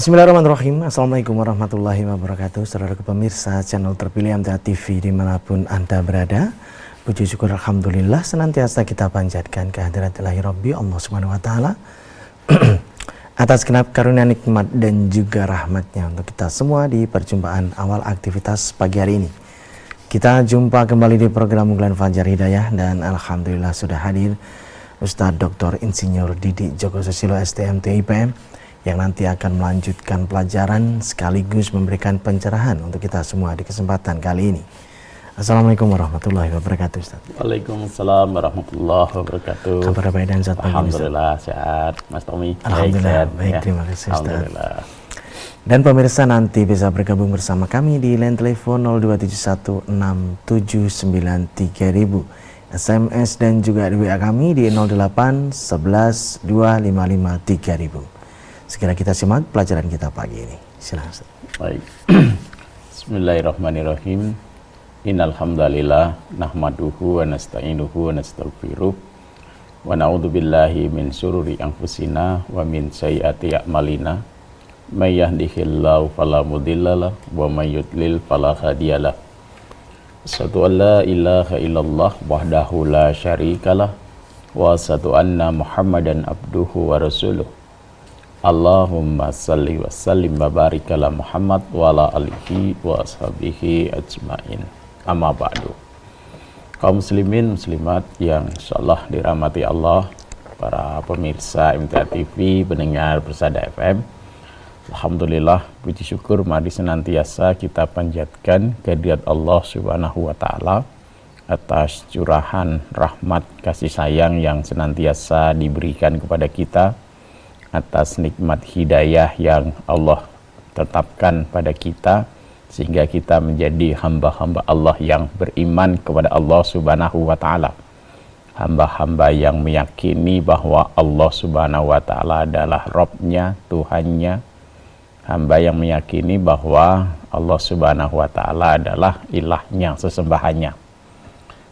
Bismillahirrahmanirrahim. Assalamualaikum warahmatullahi wabarakatuh. Saudara pemirsa channel terpilih MTA TV dimanapun Anda berada, puji syukur alhamdulillah senantiasa kita panjatkan kehadirat Ilahi Rabbi Allah Subhanahu wa taala atas genap karunia nikmat dan juga rahmatnya untuk kita semua di perjumpaan awal aktivitas pagi hari ini. Kita jumpa kembali di program Unggulan Fajar Hidayah dan alhamdulillah sudah hadir Ustadz Dr. Insinyur Didi Djoko Susilo STMT IPM yang nanti akan melanjutkan pelajaran sekaligus memberikan pencerahan untuk kita semua di kesempatan kali ini. Assalamualaikum warahmatullahi wabarakatuh, Ustaz. Waalaikumsalam warahmatullahi wabarakatuh. Kabar baik dan sehat pagi, Alhamdulillah sehat, Mas Tommy. Alhamdulillah baik, ya. terima kasih, Ustaz. Alhamdulillah. Dan pemirsa nanti bisa bergabung bersama kami di line telepon 02716793000, SMS dan juga di WA kami di 081125553000. Segera kita simak pelajaran kita pagi ini. Silakan, Ustaz. Baik. Bismillahirrahmanirrahim. Innal hamdalillah nahmaduhu wa nasta'inuhu wa nastaghfiruh wa na'udzu billahi min syururi anfusina wa min sayyiati a'malina. May yahdihillahu fala mudhillalah wa may yudlil fala hadiyalah. Asyhadu an la ilaha illallah wahdahu la syarikalah wa asyhadu anna Muhammadan abduhu wa rasuluh. Allahumma salli wa sallim wa barik ala Muhammad wa ala alihi wa ashabihi ajmain. Amma ba'du. Kaum muslimin muslimat yang insyaallah dirahmati Allah, para pemirsa MTA TV, pendengar Persada FM. Alhamdulillah, puji syukur mari senantiasa kita panjatkan kehadirat Allah Subhanahu wa taala atas curahan rahmat kasih sayang yang senantiasa diberikan kepada kita, atas nikmat hidayah yang Allah tetapkan pada kita sehingga kita menjadi hamba-hamba Allah yang beriman kepada Allah Subhanahu wa taala. Hamba-hamba yang meyakini bahwa Allah Subhanahu wa taala adalah Rabb-nya, Tuhannya. Hamba yang meyakini bahwa Allah Subhanahu wa taala adalah ilahnya, sesembahannya.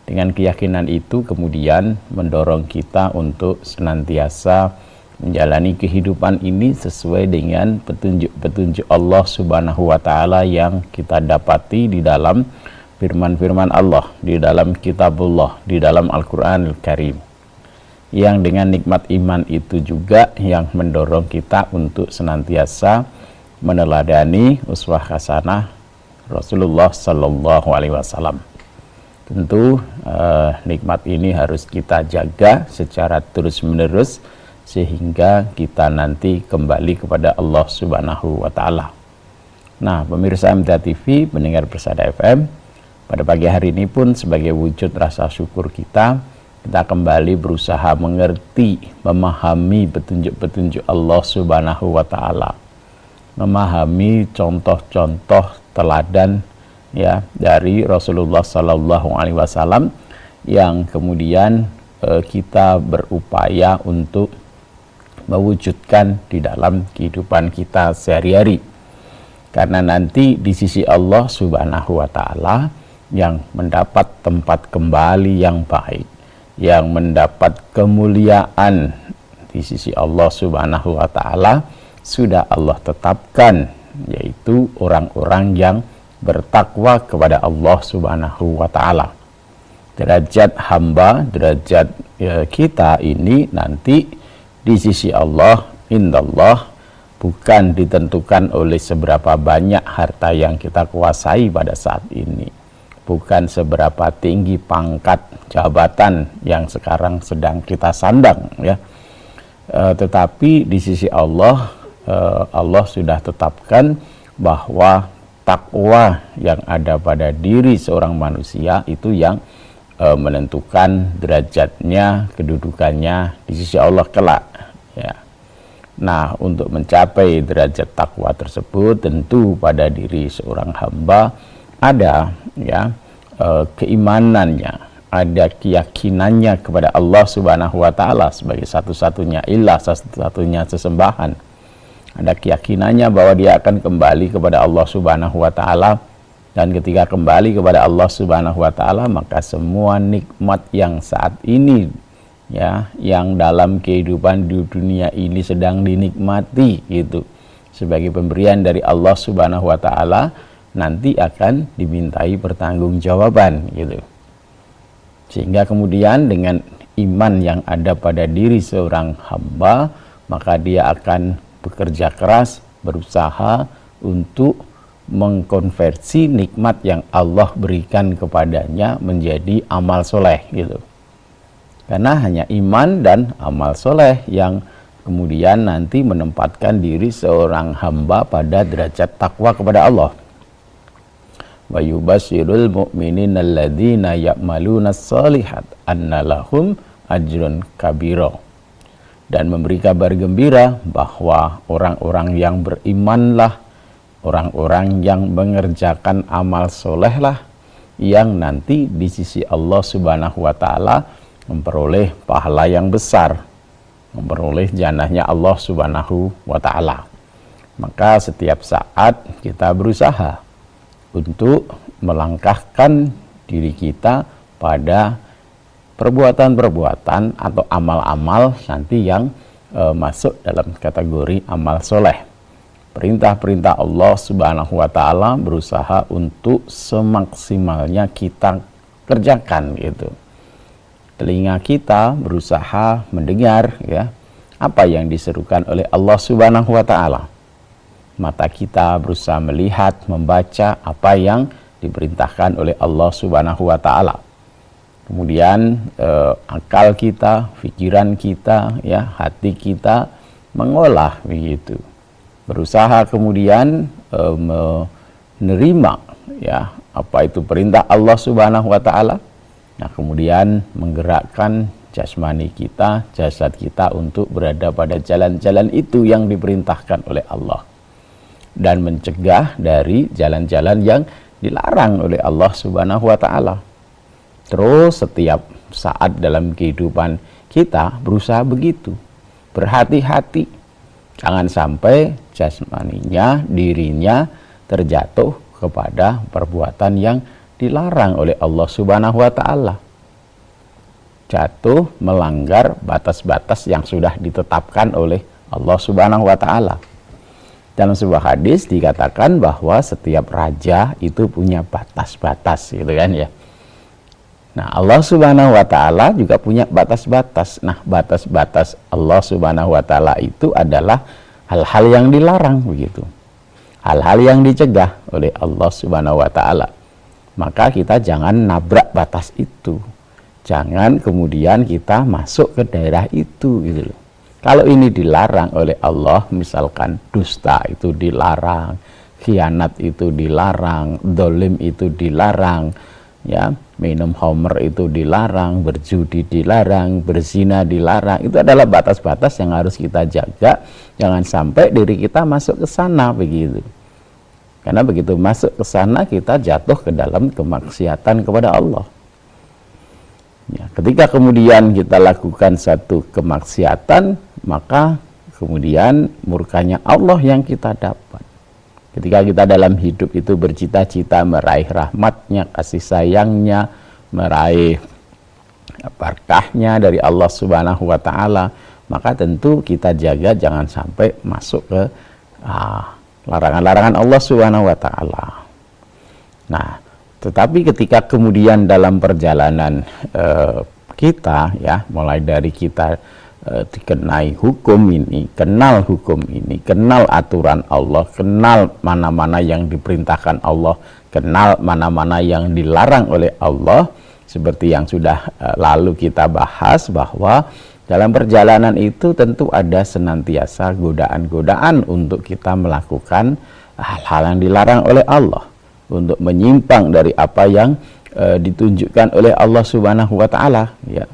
Dengan keyakinan itu kemudian mendorong kita untuk senantiasa menjalani kehidupan ini sesuai dengan petunjuk-petunjuk Allah Subhanahu wa taala yang kita dapati di dalam firman-firman Allah, di dalam kitabullah, di dalam Al-Qur'anul Karim. Yang dengan nikmat iman itu juga yang mendorong kita untuk senantiasa meneladani uswah hasanah Rasulullah sallallahu alaihi wasallam. Tentu nikmat ini harus kita jaga secara terus-menerus sehingga kita nanti kembali kepada Allah Subhanahu wa taala. Nah, pemirsa MTA TV, pendengar Persada FM, pada pagi hari ini pun sebagai wujud rasa syukur kita kembali berusaha mengerti, memahami petunjuk-petunjuk Allah Subhanahu wa taala. Memahami contoh-contoh teladan ya dari Rasulullah sallallahu alaihi wasallam yang kemudian kita berupaya untuk mewujudkan di dalam kehidupan kita sehari-hari. Karena nanti di sisi Allah Subhanahu wa taala yang mendapat tempat kembali yang baik, yang mendapat kemuliaan di sisi Allah Subhanahu wa taala sudah Allah tetapkan, yaitu orang-orang yang bertakwa kepada Allah Subhanahu wa taala. Derajat hamba, derajat kita ini nanti di sisi Allah, indallah, bukan ditentukan oleh seberapa banyak harta yang kita kuasai pada saat ini, bukan seberapa tinggi pangkat jabatan yang sekarang sedang kita sandang ya. Tetapi di sisi Allah, Allah sudah tetapkan bahwa takwa yang ada pada diri seorang manusia itu yang menentukan derajatnya, kedudukannya di sisi Allah kelak ya. Nah, untuk mencapai derajat takwa tersebut tentu pada diri seorang hamba ada ya keimanannya, ada keyakinannya kepada Allah Subhanahu wa taala sebagai satu-satunya ilah, satu-satunya sesembahan. Ada keyakinannya bahwa dia akan kembali kepada Allah Subhanahu wa taala. Dan ketika kembali kepada Allah Subhanahu wa taala, maka semua nikmat yang saat ini ya, yang dalam kehidupan di dunia ini sedang dinikmati gitu, sebagai pemberian dari Allah Subhanahu wa taala, nanti akan dimintai pertanggungjawaban gitu. Sehingga kemudian dengan iman yang ada pada diri seorang hamba, maka dia akan bekerja keras, berusaha untuk mengkonversi nikmat yang Allah berikan kepadanya menjadi amal soleh gitu. Karena hanya iman dan amal soleh yang kemudian nanti menempatkan diri seorang hamba pada derajat takwa kepada Allah. Wa yubasyirul mu'minina alladzina ya'malunas shalihat anna lahum ajrun kabira. Dan memberi kabar gembira bahwa orang-orang yang berimanlah, orang-orang yang mengerjakan amal solehlah yang nanti di sisi Allah Subhanahu wa taala memperoleh pahala yang besar, memperoleh jannahnya Allah Subhanahu wa taala. Maka setiap saat kita berusaha untuk melangkahkan diri kita pada perbuatan-perbuatan atau amal-amal nanti yang masuk dalam kategori amal soleh. Perintah-perintah Allah Subhanahu wa taala berusaha untuk semaksimalnya kita kerjakan gitu. Telinga kita berusaha mendengar ya apa yang diserukan oleh Allah Subhanahu wa taala. Mata kita berusaha melihat, membaca apa yang diperintahkan oleh Allah Subhanahu wa taala. Kemudian akal kita, pikiran kita, ya, hati kita mengolah begitu. Berusaha kemudian menerima ya apa itu perintah Allah Subhanahu wa taala. Nah, kemudian menggerakkan jasmani kita, jasad kita untuk berada pada jalan-jalan itu yang diperintahkan oleh Allah. Dan mencegah dari jalan-jalan yang dilarang oleh Allah Subhanahu wa taala. Terus setiap saat dalam kehidupan kita berusaha begitu. Berhati-hati. Jangan sampai jasmaninya, dirinya terjatuh kepada perbuatan yang dilarang oleh Allah Subhanahu wa taala. Jatuh melanggar batas-batas yang sudah ditetapkan oleh Allah Subhanahu wa taala. Dalam sebuah hadis dikatakan bahwa setiap raja itu punya batas-batas gitu kan ya. Nah, Allah Subhanahu wa taala juga punya batas-batas. Nah, batas-batas Allah Subhanahu wa taala itu adalah hal-hal yang dilarang begitu. Hal-hal yang dicegah oleh Allah Subhanahu wa taala. Maka kita jangan nabrak batas itu. Jangan kemudian kita masuk ke daerah itu gitu loh. Kalau ini dilarang oleh Allah, misalkan dusta itu dilarang, khianat itu dilarang, dolim itu dilarang, ya, minum khamr itu dilarang, berjudi dilarang, berzina dilarang. Itu adalah batas-batas yang harus kita jaga, jangan sampai diri kita masuk ke sana begitu. Karena begitu masuk ke sana kita jatuh ke dalam kemaksiatan kepada Allah. Ya, ketika kemudian kita lakukan satu kemaksiatan, maka kemudian murkanya Allah yang kita dapat. Ketika kita dalam hidup itu bercita-cita meraih rahmatnya, kasih sayangnya, meraih berkahnya dari Allah Subhanahu wa taala, maka tentu kita jaga jangan sampai masuk ke larangan-larangan Allah Subhanahu wa taala. Nah, tetapi ketika kemudian dalam perjalanan kita ya, mulai dari kita dikenai hukum ini, kenal hukum ini, kenal aturan Allah, kenal mana-mana yang diperintahkan Allah, kenal mana-mana yang dilarang oleh Allah, seperti yang sudah lalu kita bahas bahwa dalam perjalanan itu tentu ada senantiasa godaan-godaan untuk kita melakukan hal-hal yang dilarang oleh Allah, untuk menyimpang dari apa yang ditunjukkan oleh Allah Subhanahu wa taala ya.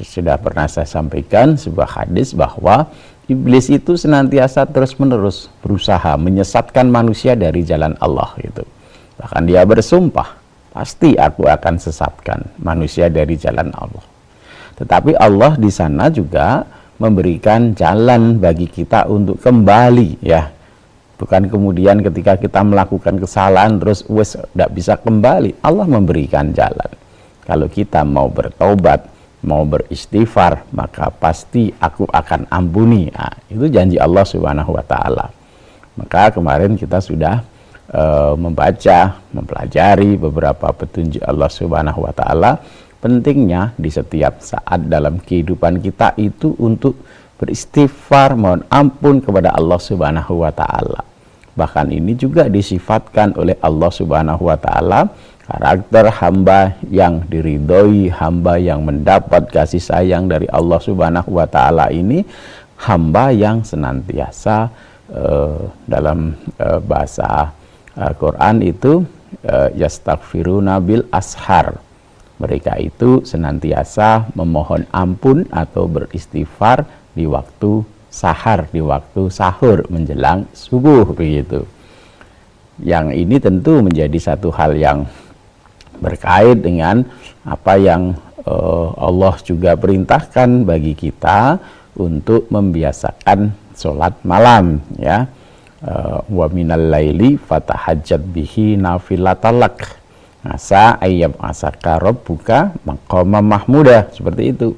Sudah pernah saya sampaikan sebuah hadis bahwa iblis itu senantiasa terus-menerus berusaha menyesatkan manusia dari jalan Allah gitu. Bahkan dia bersumpah, pasti aku akan sesatkan manusia dari jalan Allah. Tetapi Allah di sana juga memberikan jalan bagi kita untuk kembali ya. Bukan kemudian ketika kita melakukan kesalahan terus tidak bisa kembali. Allah memberikan jalan. Kalau kita mau bertobat, mau beristighfar maka pasti aku akan ampuni. Nah, itu janji Allah Subhanahu wa taala. Maka kemarin kita sudah membaca, mempelajari beberapa petunjuk Allah Subhanahu wa taala. Pentingnya di setiap saat dalam kehidupan kita itu untuk beristighfar, mohon ampun kepada Allah Subhanahu wa taala. Bahkan ini juga disifatkan oleh Allah Subhanahu wa taala, karakter hamba yang diridhoi, hamba yang mendapat kasih sayang dari Allah Subhanahu wa taala ini hamba yang senantiasa dalam bahasa Quran itu yastaghfiruna bil ashar. Mereka itu senantiasa memohon ampun atau beristighfar di waktu sahar, di waktu sahur menjelang subuh begitu. Yang ini tentu menjadi satu hal yang berkait dengan apa yang Allah juga perintahkan bagi kita untuk membiasakan sholat malam, ya. Wa minal laili fatahajjat bihi nafilatalak asa ayyab asaka rabbuka maqama mahmuda, seperti itu.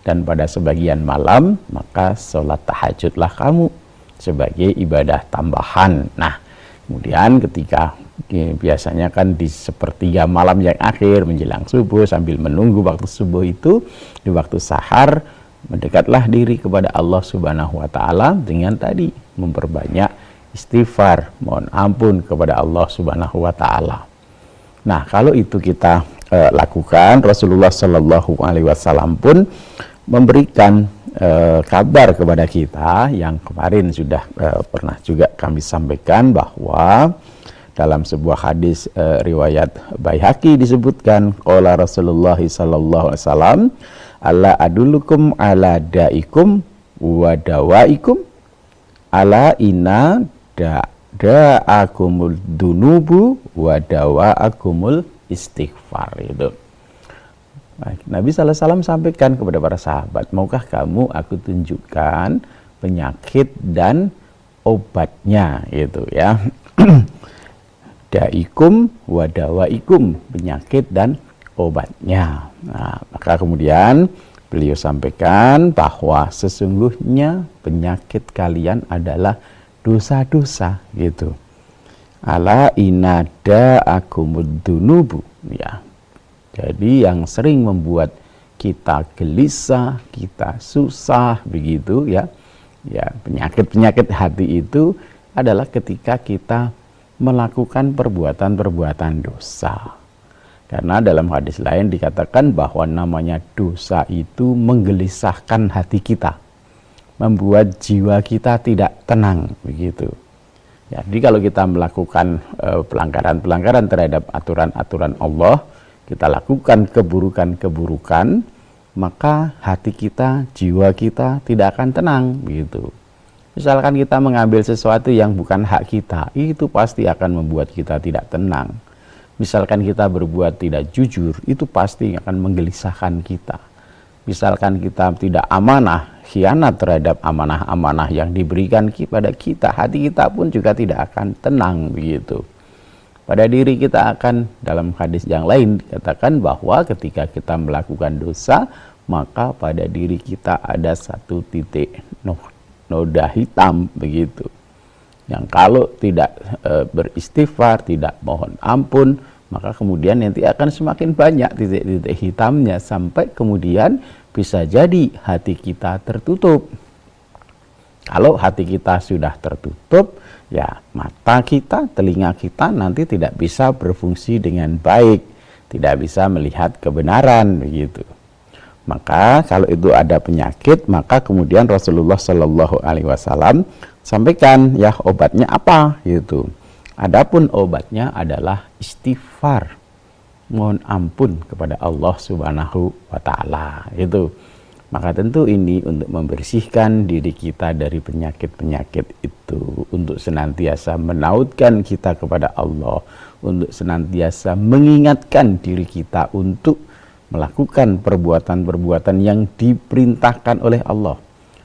Dan pada sebagian malam maka sholat tahajudlah kamu sebagai ibadah tambahan. Nah, kemudian ketika biasanya kan di sepertiga malam yang akhir menjelang subuh, sambil menunggu waktu subuh itu, di waktu sahar mendekatlah diri kepada Allah Subhanahu wa taala dengan tadi memperbanyak istighfar, mohon ampun kepada Allah Subhanahu wa taala. Nah, kalau itu kita lakukan, Rasulullah Shallallahu alaihi wasallam pun memberikan kabar kepada kita yang kemarin sudah pernah juga kami sampaikan, bahwa dalam sebuah hadis riwayat Baihaqi disebutkan, qala Rasulullah sallallahu alaihi wasallam, ala adulukum ala daikum wa dawaikum, ala inna da'akumul dunubu wa dawa'akumul istighfar. Itu Nabi SAW sampaikan kepada para sahabat, maukah kamu aku tunjukkan penyakit dan obatnya, gitu ya. Daikum wa dawaikum, penyakit dan obatnya. Nah, maka kemudian beliau sampaikan bahwa sesungguhnya penyakit kalian adalah dosa-dosa, gitu. Ala inada akumud dunubu, ya. Jadi yang sering membuat kita gelisah, kita susah begitu, ya. Ya, penyakit-penyakit hati itu adalah ketika kita melakukan perbuatan-perbuatan dosa. Karena dalam hadis lain dikatakan bahwa namanya dosa itu menggelisahkan hati kita, membuat jiwa kita tidak tenang begitu. Jadi kalau kita melakukan pelanggaran-pelanggaran terhadap aturan-aturan Allah, kita lakukan keburukan-keburukan, maka hati kita, jiwa kita tidak akan tenang begitu. Misalkan kita mengambil sesuatu yang bukan hak kita, itu pasti akan membuat kita tidak tenang. Misalkan kita berbuat tidak jujur, itu pasti akan menggelisahkan kita. Misalkan kita tidak amanah, khianat terhadap amanah-amanah yang diberikan kepada kita, hati kita pun juga tidak akan tenang begitu. Pada diri kita akan, dalam hadis yang lain dikatakan bahwa ketika kita melakukan dosa, maka pada diri kita ada satu titik noda hitam begitu, yang kalau tidak beristighfar, tidak mohon ampun, maka kemudian nanti akan semakin banyak titik-titik hitamnya, sampai kemudian bisa jadi hati kita tertutup. Kalau hati kita sudah tertutup, ya mata kita, telinga kita nanti tidak bisa berfungsi dengan baik, tidak bisa melihat kebenaran begitu. Maka kalau itu ada penyakit, maka kemudian Rasulullah Shallallahu alaihi wasallam sampaikan, ya obatnya apa gitu. Adapun obatnya adalah istighfar, mohon ampun kepada Allah Subhanahu wa taala itu. Maka tentu ini untuk membersihkan diri kita dari penyakit-penyakit itu, untuk senantiasa menautkan kita kepada Allah, untuk senantiasa mengingatkan diri kita untuk melakukan perbuatan-perbuatan yang diperintahkan oleh Allah,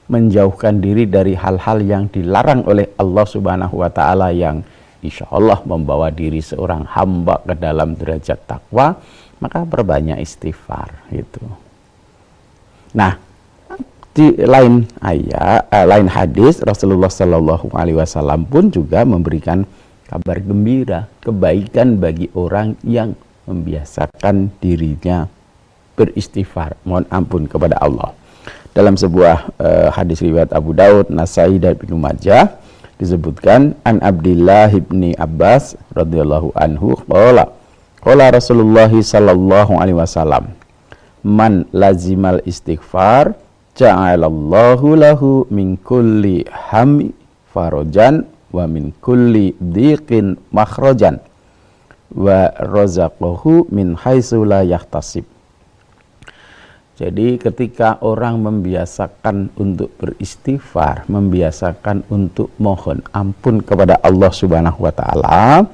menjauhkan diri dari hal-hal yang dilarang oleh Allah Subhanahu wa taala, yang insya Allah membawa diri seorang hamba ke dalam derajat takwa. Maka perbanyak istighfar itu. Nah, di lain lain hadis Rasulullah Shallallahu Alaihi Wasallam pun juga memberikan kabar gembira, kebaikan bagi orang yang membiasakan dirinya beristighfar, mohon ampun kepada Allah. Dalam sebuah hadis riwayat Abu Daud, Nasai dan Ibnu Majah disebutkan an Abdillah ibni Abbas radhiyallahu anhu qala Rasulullah sallallahu alaihi wasallam man lazimal istighfar ja'alallahu lahu min kulli hammi farajan wa min kulli dhiqin makhrajan wa razaqahu min haitsu la yahtasib. Jadi ketika orang membiasakan untuk beristighfar, membiasakan untuk mohon ampun kepada Allah Subhanahu wa taala,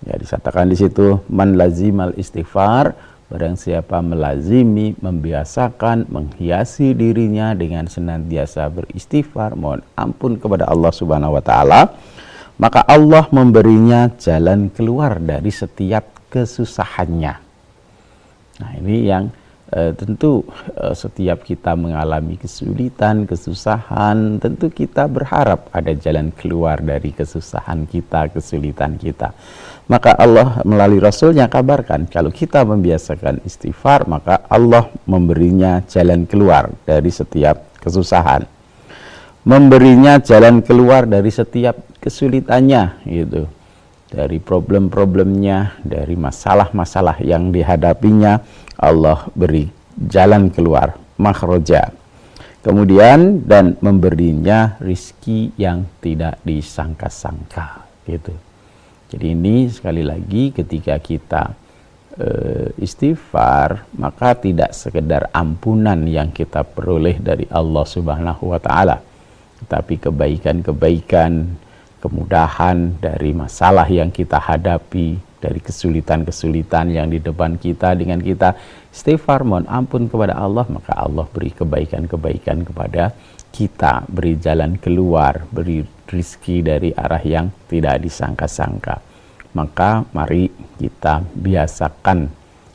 ya disatakan di situ man lazimal istighfar, barang siapa melazimi, membiasakan, menghiasi dirinya dengan senantiasa beristighfar, mohon ampun kepada Allah Subhanahu wa taala, maka Allah memberinya jalan keluar dari setiap kesusahannya. Nah, ini yang tentu setiap kita mengalami kesulitan, kesusahan, tentu kita berharap ada jalan keluar dari kesusahan kita, kesulitan kita. Maka Allah melalui Rasulnya kabarkan, kalau kita membiasakan istighfar, maka Allah memberinya jalan keluar dari setiap kesusahan, memberinya jalan keluar dari setiap kesulitannya, gitu, dari problem-problemnya, dari masalah-masalah yang dihadapinya, Allah beri jalan keluar, makhraja. Kemudian dan memberinya rizki yang tidak disangka-sangka, gitu. Jadi ini sekali lagi ketika kita istighfar, maka tidak sekedar ampunan yang kita peroleh dari Allah Subhanahu wa taala, tetapi kebaikan-kebaikan, kemudahan dari masalah yang kita hadapi, dari kesulitan-kesulitan yang di depan kita. Dengan kita istighfar, mohon ampun kepada Allah, maka Allah beri kebaikan-kebaikan kepada kita, beri jalan keluar, beri rizki dari arah yang tidak disangka-sangka. Maka mari kita biasakan,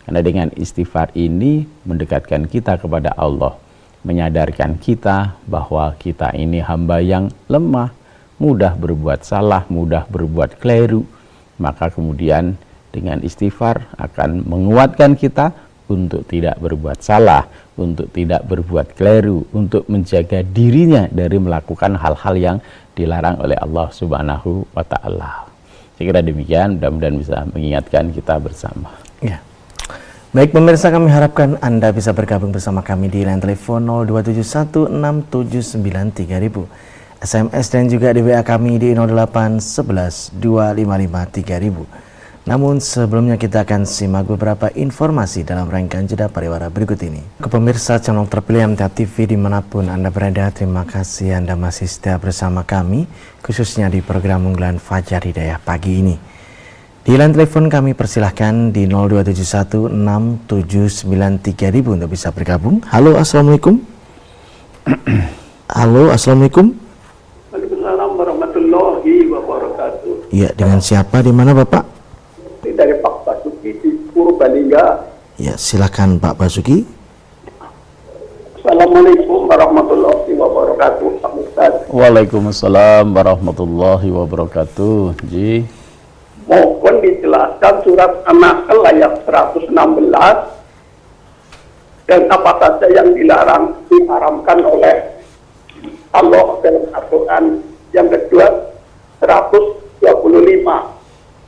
karena dengan istighfar ini mendekatkan kita kepada Allah, menyadarkan kita bahwa kita ini hamba yang lemah, mudah berbuat salah, mudah berbuat keliru. Maka kemudian dengan istighfar akan menguatkan kita untuk tidak berbuat salah, untuk tidak berbuat keliru, untuk menjaga dirinya dari melakukan hal-hal yang dilarang oleh Allah Subhanahu wa taala. Saya kira demikian, mudah-mudahan bisa mengingatkan kita bersama. Ya. Baik pemirsa, kami harapkan Anda bisa bergabung bersama kami di line telepon 02716793000. SMS dan juga di WA kami di 08112553.000. Namun sebelumnya kita akan simak beberapa informasi dalam rangkaian jeda pariwara berikut ini. Ke pemirsa channel terpilih MTA TV dimanapun Anda berada, terima kasih Anda masih setia bersama kami, khususnya di program unggulan Fajar Hidayah pagi ini. Di line telepon kami persilahkan di 02716793000 untuk bisa bergabung. Halo, assalamualaikum. Halo, assalamualaikum. Waalaikumsalam warahmatullahi wabarakatuh. Iya, dengan siapa, di mana Bapak? Dari Pak Basuki di Purbalingga. Ya, silakan Pak Basuki. Assalamualaikum warahmatullahi wabarakatuh, Pak Ustaz. Waalaikumsalam warahmatullahi wabarakatuh. Ji, Mohon dijelaskan surat An-Nahl ayat 116 dan apa saja yang diharamkan oleh Allah dalam Al-Quran. Yang kedua 125.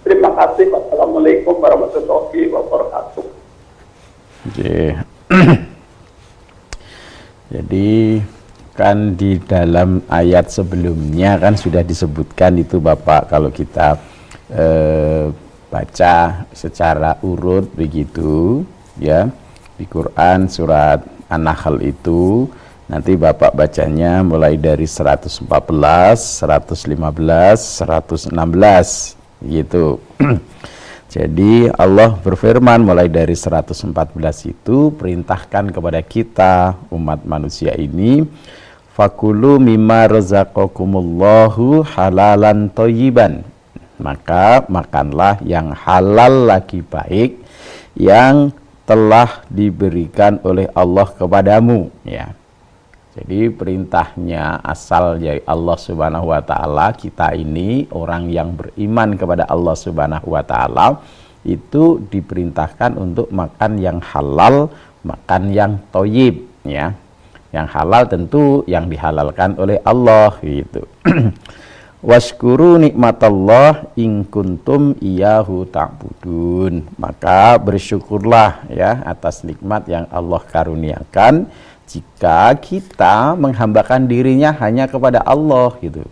Terima kasih. Wassalamualaikum warahmatullahi wabarakatuh. Jadi kan di dalam ayat sebelumnya kan sudah disebutkan itu Bapak, kalau kita baca secara urut begitu ya, di Quran surat An-Nahl itu nanti Bapak bacanya mulai dari 114, 115, 116 gitu. Jadi Allah berfirman mulai dari 114 itu, perintahkan kepada kita umat manusia ini, fakulu mimma razaqakumullahu halalan thayyiban, maka makanlah yang halal lagi baik yang telah diberikan oleh Allah kepadamu, ya. Jadi perintahnya asal dari Allah Subhanahu wa taala, kita ini orang yang beriman kepada Allah Subhanahu wa taala itu diperintahkan untuk makan yang halal, makan yang thayyib ya. Yang halal tentu yang dihalalkan oleh Allah gitu. Washkuru nikmatallah in kuntum iyyahu ta'budun. Maka bersyukurlah ya atas nikmat yang Allah karuniakan jika kita menghambakan dirinya hanya kepada Allah gitu.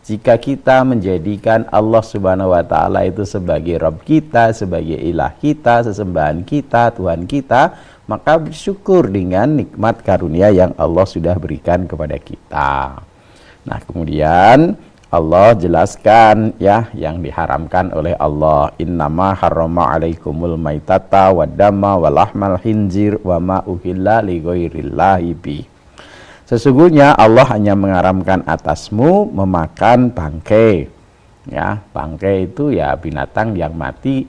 Jika kita menjadikan Allah Subhanahu wa taala itu sebagai Rabb kita, sebagai ilah kita, sesembahan kita, Tuhan kita, maka bersyukur dengan nikmat karunia yang Allah sudah berikan kepada kita. Nah, kemudian Allah jelaskan ya yang diharamkan oleh Allah. Innama harrama alaikumul maitata waddama walahmal khinzir wa ma uhilla li ghairillahi bi. Sesungguhnya Allah hanya mengharamkan atasmu memakan bangkai. Ya, bangkai itu ya binatang yang mati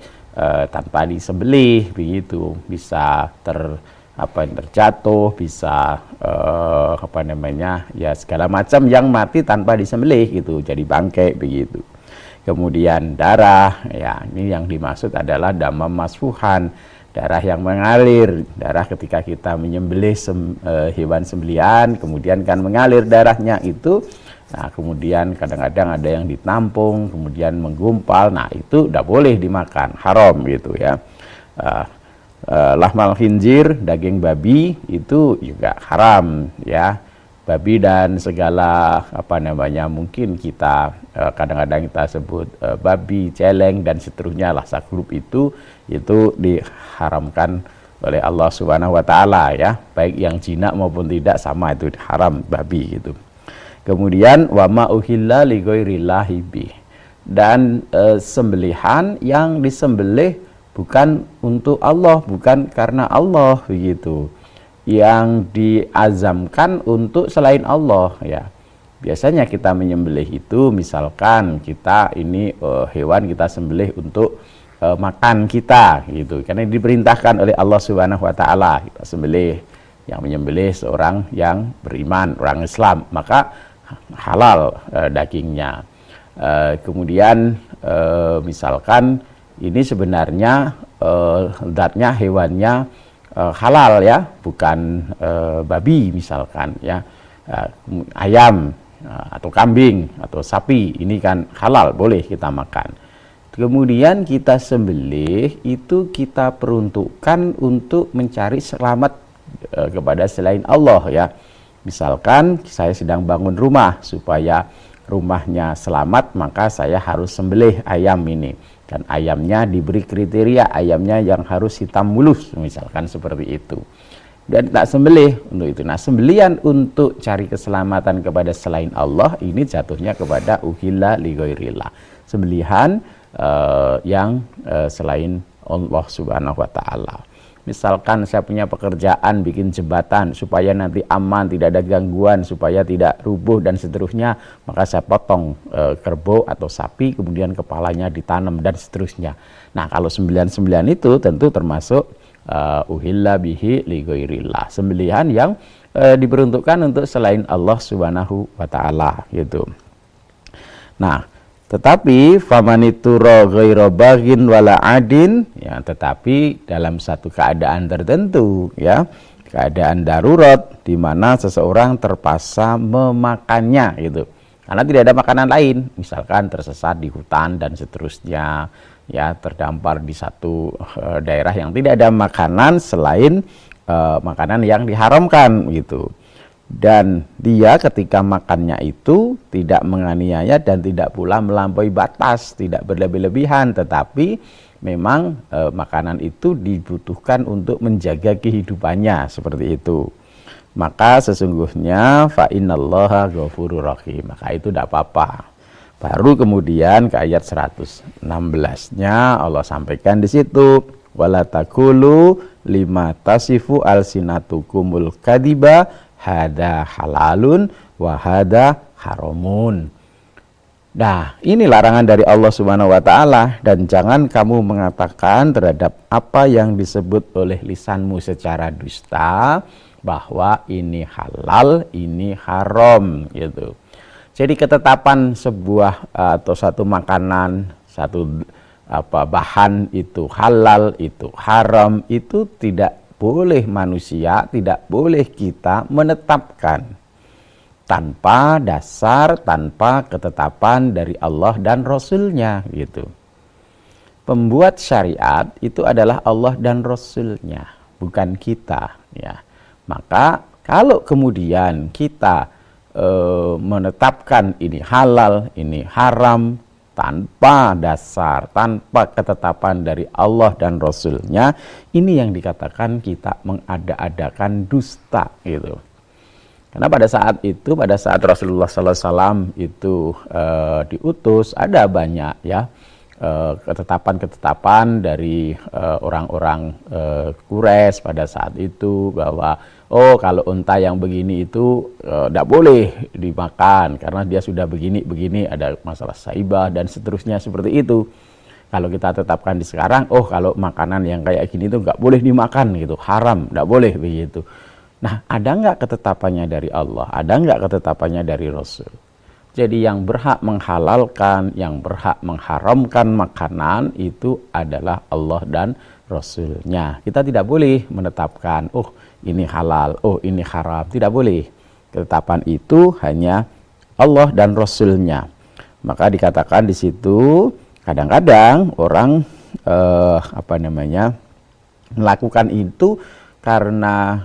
tanpa disembelih begitu. Bisa terjatuh, bisa ya segala macam yang mati tanpa disembelih gitu, jadi bangkai begitu. Kemudian darah, ya ini yang dimaksud adalah damam masfuhan, darah yang mengalir, darah ketika kita menyembelih hewan sembelihan, kemudian kan mengalir darahnya itu. Nah, kemudian kadang-kadang ada yang ditampung, kemudian menggumpal, nah itu tidak boleh dimakan, haram gitu ya. Lahmal khinzir, daging babi itu juga haram ya. Babi dan segala mungkin kita kadang-kadang kita sebut babi, celeng dan seterusnya lah, sagrup itu diharamkan oleh Allah Subhanahu wa taala ya. Baik yang jinak maupun tidak sama, itu haram babi gitu. Kemudian wa ma uhilla li ghairillahi bi. Dan sembelihan yang disembelih bukan untuk Allah, bukan karena Allah begitu. Yang diazamkan untuk selain Allah ya. Biasanya kita menyembelih itu misalkan kita ini hewan kita sembelih untuk makan kita gitu. Karena diperintahkan oleh Allah Subhanahu wa taala kita sembelih. Yang menyembelih seorang yang beriman, orang Islam, maka halal dagingnya. Kemudian misalkan ini sebenarnya zatnya hewannya halal ya, bukan babi misalkan ya, ayam atau kambing atau sapi, ini kan halal, boleh kita makan. Kemudian kita sembelih itu kita peruntukkan untuk mencari selamat kepada selain Allah ya. Misalkan saya sedang bangun rumah, supaya rumahnya selamat maka saya harus sembelih ayam ini, dan ayamnya diberi kriteria ayamnya yang harus hitam mulus misalkan seperti itu, dan tak sembelih untuk itu. Nah, sembelihan untuk cari keselamatan kepada selain Allah ini jatuhnya kepada uhilla li ghairillah, sembelihan yang selain Allah Subhanahu wa taala. Misalkan saya punya pekerjaan bikin jembatan supaya nanti aman, tidak ada gangguan, supaya tidak rubuh dan seterusnya, maka saya potong kerbau atau sapi, kemudian kepalanya ditanam dan seterusnya. Nah, kalau sembelihan-sembelihan itu tentu termasuk uhilla bihi li ghairillah, sembelihan yang diperuntukkan untuk selain Allah Subhanahu wa taala gitu. Nah, tetapi famanitura ghairu baghin wala adin ya, tetapi dalam satu keadaan tertentu ya, keadaan darurat di mana seseorang terpaksa memakannya gitu. Karena tidak ada makanan lain, misalkan tersesat di hutan dan seterusnya ya, terdampar di satu daerah yang tidak ada makanan selain makanan yang diharamkan gitu. Dan dia ketika makannya itu tidak menganiaya dan tidak pula melampaui batas, tidak berlebih-lebihan, tetapi memang makanan itu dibutuhkan untuk menjaga kehidupannya seperti itu. Maka sesungguhnya fa innallaha ghafurur rahim, maka itu tidak apa-apa. Baru kemudian ke ayat 116-nya Allah sampaikan di situ, wala taqulu lima tasifu alsinatukumul kadiba hada halalun wa hada haramun. Nah, ini larangan dari Allah Subhanahu wa taala, dan jangan kamu mengatakan terhadap apa yang disebut oleh lisanmu secara dusta, bahwa ini halal, ini haram gitu. Jadi ketetapan sebuah atau satu makanan, satu bahan itu halal, itu haram, itu tidak boleh manusia, tidak boleh kita menetapkan tanpa dasar, tanpa ketetapan dari Allah dan Rasul-Nya gitu. Pembuat syariat itu adalah Allah dan Rasul-Nya, bukan kita ya. Maka kalau kemudian kita menetapkan ini halal, ini haram tanpa dasar, tanpa ketetapan dari Allah dan Rasul-Nya, ini yang dikatakan kita mengada-adakan dusta gitu. Karena pada saat itu, pada saat Rasulullah SAW itu diutus, ada banyak ya ketetapan-ketetapan dari orang-orang Quraisy pada saat itu, bahwa oh kalau unta yang begini itu tidak boleh dimakan karena dia sudah begini, ada masalah saibah dan seterusnya seperti itu. Kalau kita tetapkan di sekarang, oh kalau makanan yang kayak gini itu nggak boleh dimakan gitu, haram, tidak boleh begitu. Nah, ada nggak ketetapannya dari Allah? Ada nggak ketetapannya dari Rasul? Jadi yang berhak menghalalkan, yang berhak mengharamkan makanan itu adalah Allah dan Rasul-Nya. Kita tidak boleh menetapkan, oh ini halal, oh ini haram. Tidak boleh. Ketetapan itu hanya Allah dan Rasul-Nya. Maka dikatakan di situ, kadang-kadang orang melakukan itu karena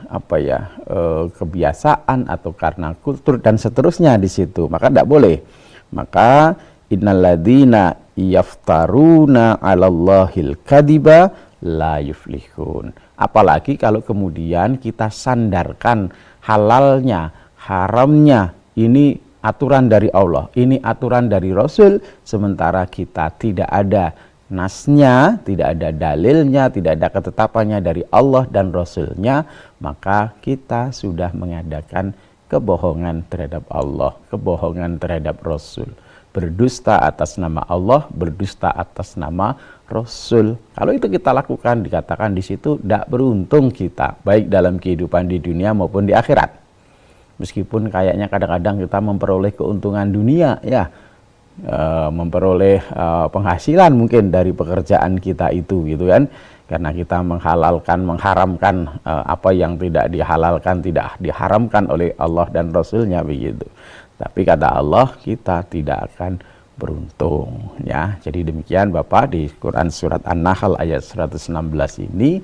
kebiasaan atau karena kultur dan seterusnya di situ, maka tidak boleh. Maka innalladzina yaftaruna 'alallahil kadiba la yuflihun. Apalagi kalau kemudian kita sandarkan halalnya, haramnya, ini aturan dari Allah, ini aturan dari Rasul, sementara kita tidak ada nasnya, tidak ada dalilnya, tidak ada ketetapannya dari Allah dan Rasul-Nya, maka kita sudah mengadakan kebohongan terhadap Allah, kebohongan terhadap Rasul, berdusta atas nama Allah, berdusta atas nama Rasul. Kalau itu kita lakukan, dikatakan di situ tidak beruntung kita, baik dalam kehidupan di dunia maupun di akhirat. Meskipun kayaknya kadang-kadang kita memperoleh keuntungan dunia ya, memperoleh penghasilan mungkin dari pekerjaan kita itu gitu kan, karena kita menghalalkan, mengharamkan apa yang tidak dihalalkan, tidak diharamkan oleh Allah dan Rasul-Nya begitu. Tapi kata Allah, kita tidak akan beruntung ya. Jadi demikian Bapak, di Quran surat An-Nahl ayat 116 ini,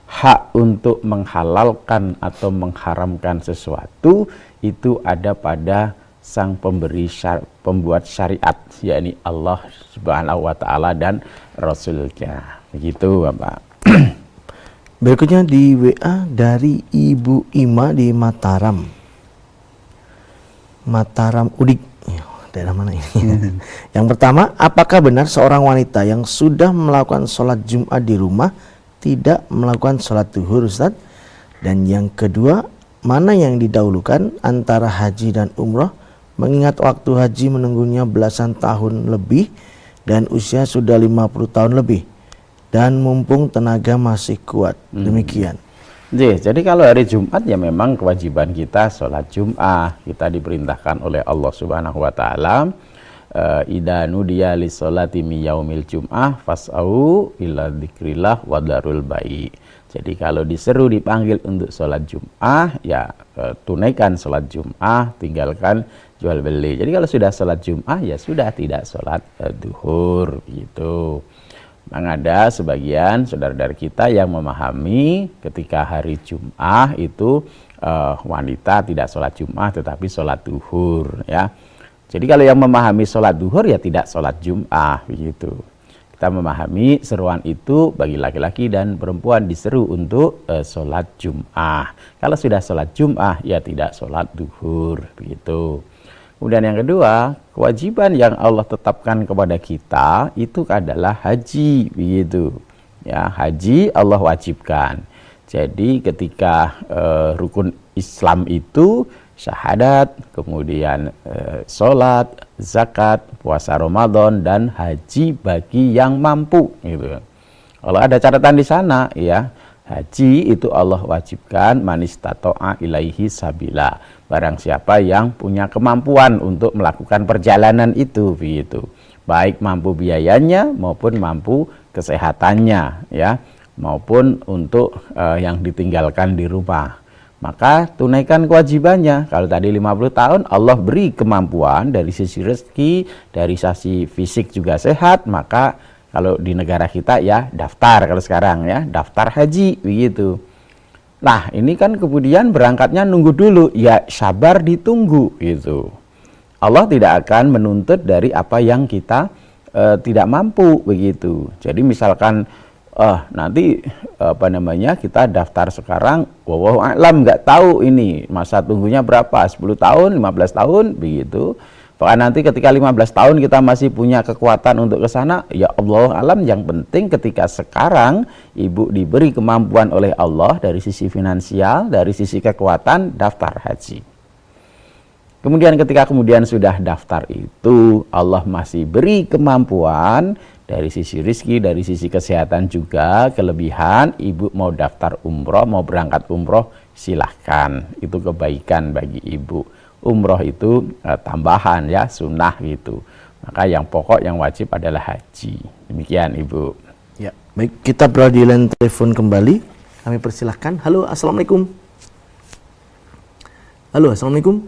hak untuk menghalalkan atau mengharamkan sesuatu itu ada pada sang pembuat syariat, yakni Allah Subhanahu wa taala dan Rasul-Nya. Begitu, Bapak. Berikutnya di WA dari Ibu Ima di Mataram. Mataram Udik. Daerah mana ini? Yang pertama, apakah benar seorang wanita yang sudah melakukan sholat Jumat di rumah tidak melakukan sholat duhur, Ustaz? Dan yang kedua, mana yang didahulukan antara haji dan umroh, mengingat waktu haji menunggunya belasan tahun lebih dan usia sudah 50 tahun lebih, dan mumpung tenaga masih kuat. Demikian. Jadi kalau hari Jumat ya memang kewajiban kita sholat Jum'ah. Kita diperintahkan oleh Allah Subhanahu wa taala, idza nudiya lis-sholati mi yaumil jum'ah fas'au ila dzikrillah wa darul bai'. Jadi kalau diseru, dipanggil untuk sholat Jum'ah, ya tunaikan sholat Jum'ah, tinggalkan jual beli. Jadi kalau sudah sholat Jum'ah, ya sudah tidak sholat duhur gitu. Memang ada sebagian saudara-saudara kita yang memahami ketika hari Jum'ah itu wanita tidak sholat Jum'ah tetapi sholat duhur ya. Jadi kalau yang memahami sholat duhur ya tidak sholat Jum'ah begitu. Kita memahami seruan itu bagi laki-laki dan perempuan diseru untuk sholat Jum'ah. Kalau sudah sholat Jum'ah ya tidak sholat duhur begitu. Kemudian yang kedua, kewajiban yang Allah tetapkan kepada kita itu adalah haji begitu. Ya, haji Allah wajibkan. Jadi ketika rukun Islam itu syahadat, kemudian sholat, zakat, puasa Ramadan, dan haji bagi yang mampu gitu. Kalau ada catatan di sana ya, Haji itu Allah wajibkan manistato'a ilaihi sabila. Barang siapa yang punya kemampuan untuk melakukan perjalanan itu, begitu. Baik mampu biayanya maupun mampu kesehatannya, ya, maupun untuk yang ditinggalkan di rumah. Maka tunaikan kewajibannya. Kalau tadi 50 tahun Allah beri kemampuan dari sisi rezeki, dari sisi fisik juga sehat, maka kalau di negara kita ya daftar, kalau sekarang ya daftar haji begitu. Nah, ini kan kemudian berangkatnya nunggu dulu, ya sabar ditunggu gitu. Allah tidak akan menuntut dari apa yang kita tidak mampu begitu. Jadi misalkan nanti kita daftar sekarang, wallahu a'lam, nggak tahu ini masa tunggunya berapa, 10 tahun, 15 tahun begitu. Bahkan nanti ketika 15 tahun kita masih punya kekuatan untuk ke sana, ya Allah alam, yang penting ketika sekarang ibu diberi kemampuan oleh Allah dari sisi finansial, dari sisi kekuatan, daftar haji. Kemudian ketika sudah daftar itu, Allah masih beri kemampuan dari sisi rizki, dari sisi kesehatan juga, kelebihan, ibu mau daftar umroh, mau berangkat umroh, silahkan. Itu kebaikan bagi ibu. Umroh itu tambahan ya, sunnah gitu. Maka yang pokok, yang wajib adalah haji. Demikian ibu. Ya, baik, kita berada di line telepon kembali. Kami persilahkan. Halo, assalamualaikum. Halo, assalamualaikum.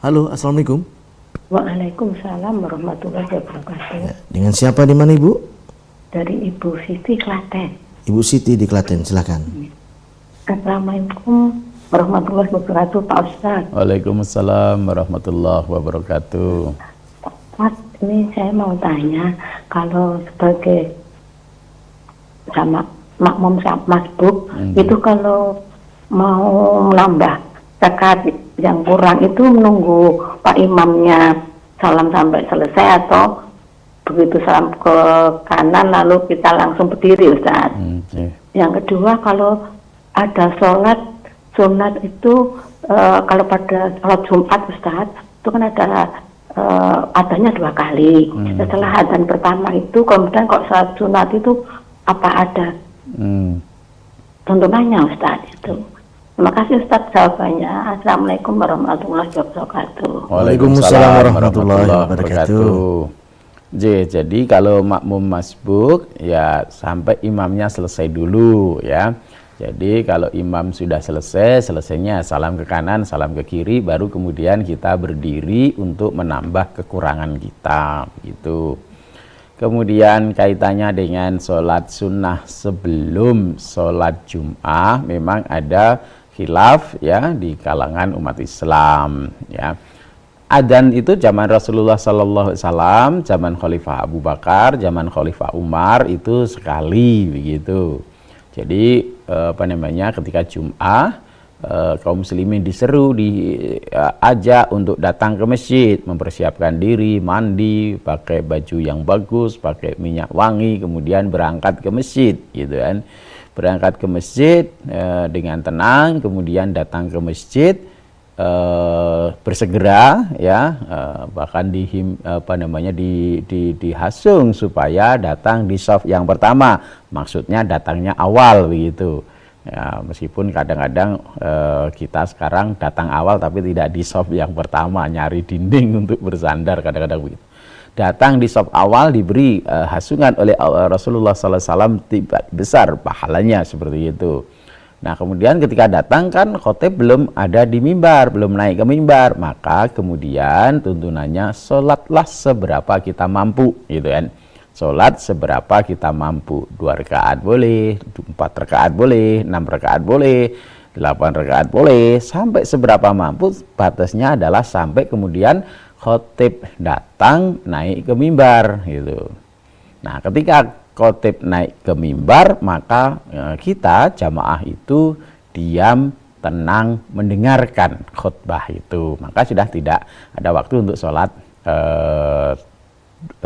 Halo, assalamualaikum. Waalaikumsalam warahmatullahi wabarakatuh. Ya, dengan siapa, di mana ibu? Dari Ibu Siti Klaten. Ibu Siti di Klaten, silakan. Assalamualaikum warahmatullahi wabarakatuh, Pak Ustaz. Waalaikumsalam warahmatullahi wabarakatuh. Mas, ini saya mau tanya, kalau sebagai sama makmum masbuk, itu kalau mau menambah zakat yang kurang itu menunggu Pak Imamnya salam sampai selesai, atau begitu salam ke kanan lalu kita langsung berdiri, Ustaz? Yang kedua, kalau ada sholat sunat itu kalau pada sholat Jumat, Ustaz, itu kan ada adanya 2 kali. Setelah adzan pertama itu, kemudian kok sholat sunat itu apa ada tuntunannya, Ustaz? Itu. Terima kasih Ustaz jawabannya. Assalamualaikum warahmatullahi wabarakatuh. Waalaikumsalam warahmatullahi wabarakatuh. Jadi kalau makmum masbuk ya sampai imamnya selesai dulu ya. Jadi kalau imam sudah selesainya salam ke kanan, salam ke kiri, baru kemudian kita berdiri untuk menambah kekurangan kita gitu. Kemudian kaitannya dengan sholat sunnah sebelum sholat Jum'ah, memang ada khilaf ya di kalangan umat Islam ya. Adzan itu zaman Rasulullah sallallahu alaihi wasallam, zaman Khalifah Abu Bakar, zaman Khalifah Umar itu sekali begitu. Jadi ketika Jum'ah kaum muslimin diseru, diajak untuk datang ke masjid, mempersiapkan diri, mandi, pakai baju yang bagus, pakai minyak wangi, kemudian berangkat ke masjid gitu kan. Berangkat ke masjid dengan tenang, kemudian datang ke masjid bersegera ya, bahkan dihasung supaya datang di shaf yang pertama, maksudnya datangnya awal begitu ya. Meskipun kadang-kadang kita sekarang datang awal tapi tidak di shaf yang pertama, nyari dinding untuk bersandar, kadang-kadang begitu. Datang di shaf awal diberi hasungan oleh Rasulullah SAW, besar pahalanya seperti itu. Nah kemudian ketika datang kan khotib belum ada di mimbar, belum naik ke mimbar, maka kemudian tuntunannya sholatlah seberapa kita mampu gitu kan. Sholat seberapa kita mampu, 2 rakaat boleh, 4 rakaat boleh, 6 rakaat boleh, 8 rakaat boleh, sampai seberapa mampu. Batasnya adalah sampai kemudian khotib datang naik ke mimbar gitu. Nah ketika khotib naik ke mimbar, maka kita jamaah itu diam, tenang, mendengarkan khutbah itu. Maka sudah tidak ada waktu untuk sholat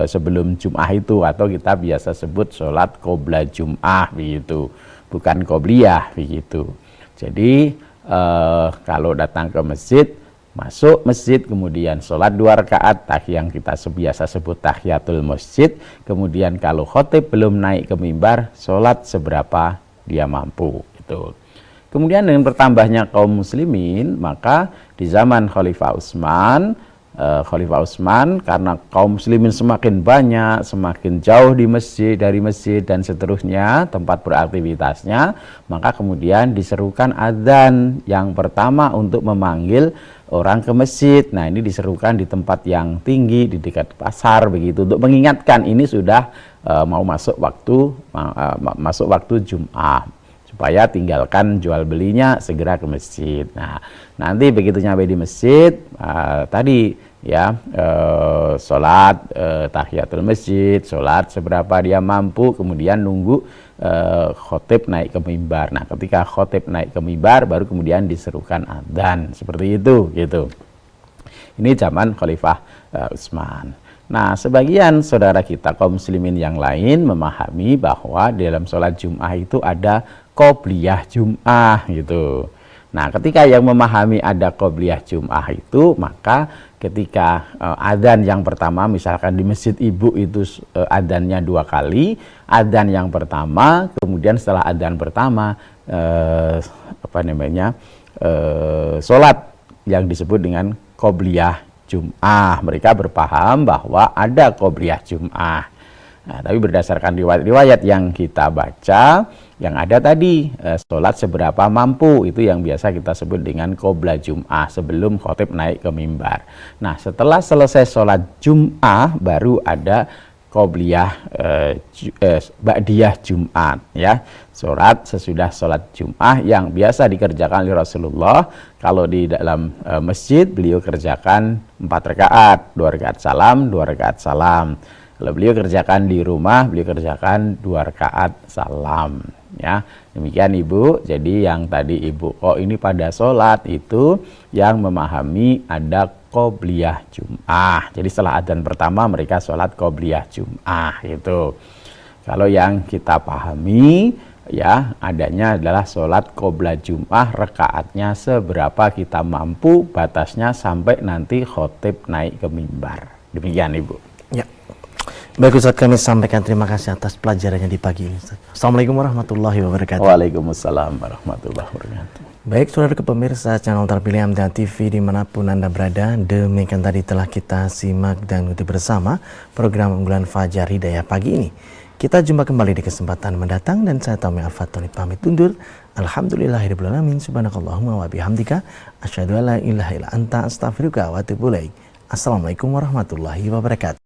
sebelum Jum'ah itu, atau kita biasa sebut sholat qobla Jum'ah begitu, bukan qobliyah begitu. Jadi kalau datang ke masjid masuk masjid, kemudian sholat 2 rakaat, yang kita biasa sebut tahiyatul masjid. Kemudian kalau khotib belum naik ke mimbar, sholat seberapa dia mampu. Itu. Kemudian dengan bertambahnya kaum muslimin, maka di zaman Khalifah Utsman, karena kaum muslimin semakin banyak, semakin jauh dari masjid dan seterusnya tempat beraktivitasnya, maka kemudian diserukan adzan yang pertama untuk memanggil orang ke masjid. Nah, ini diserukan di tempat yang tinggi, di dekat pasar begitu, untuk mengingatkan ini sudah mau masuk waktu Jum'ah, supaya tinggalkan jual belinya, segera ke masjid. Nah, nanti begitu nyampe di masjid, tadi ya sholat tahiyatul masjid, sholat seberapa dia mampu, kemudian nunggu khotib naik ke mimbar. Nah, ketika khotib naik ke mimbar, baru kemudian diserukan adzan, seperti itu gitu. Ini zaman Khalifah Utsman. Nah, sebagian saudara kita kaum muslimin yang lain memahami bahwa di dalam sholat Jum'ah itu ada qobliyah Jum'ah gitu. Nah, ketika yang memahami ada qobliyah Jum'ah itu, maka ketika adzan yang pertama, misalkan di masjid ibu itu adzannya 2 kali, adzan yang pertama, kemudian setelah adzan pertama sholat yang disebut dengan qobliyah Jum'ah. Mereka berpaham bahwa ada qobliyah Jum'ah. Nah, tapi berdasarkan riwayat-riwayat yang kita baca, yang ada tadi sholat seberapa mampu, itu yang biasa kita sebut dengan qobla Jum'ah, sebelum khotib naik ke mimbar. Nah, setelah selesai sholat Jum'ah, baru ada qobliyah ba'diyah Jum'at, ya, sholat sesudah sholat Jum'ah yang biasa dikerjakan oleh Rasulullah. Kalau di dalam masjid beliau kerjakan 4 rakaat, 2 rakaat salam, 2 rakaat salam. Kalau beliau kerjakan di rumah, beliau kerjakan 2 rakaat salam. Ya, demikian Ibu. Jadi yang tadi Ibu ini pada sholat itu yang memahami ada qobliyah Jum'ah. Jadi setelah adzan pertama mereka sholat qobliyah Jum'ah itu. Kalau yang kita pahami ya adanya adalah sholat qobla Jum'ah, rakaatnya seberapa kita mampu, batasnya sampai nanti khotib naik ke mimbar. Demikian Ibu. Ya. Baik Ustaz, kami sampaikan terima kasih atas pelajarannya di pagi ini. Assalamualaikum warahmatullahi wabarakatuh. Waalaikumsalam warahmatullahi wabarakatuh. Baik saudara pemirsa channel terpilih Amda TV dimanapun Anda berada, demikian tadi telah kita simak dan ikuti bersama program unggulan Fajar Hidayah pagi ini. Kita jumpa kembali di kesempatan mendatang dan saya Tommy Al-Fatoni pamit undur. Alhamdulillahirabbil alamin, subhanakallahumma wa bihamdika asyhadu an la ilaha illa anta astaghfiruka wa atubu ilaik. Assalamualaikum warahmatullahi wabarakatuh.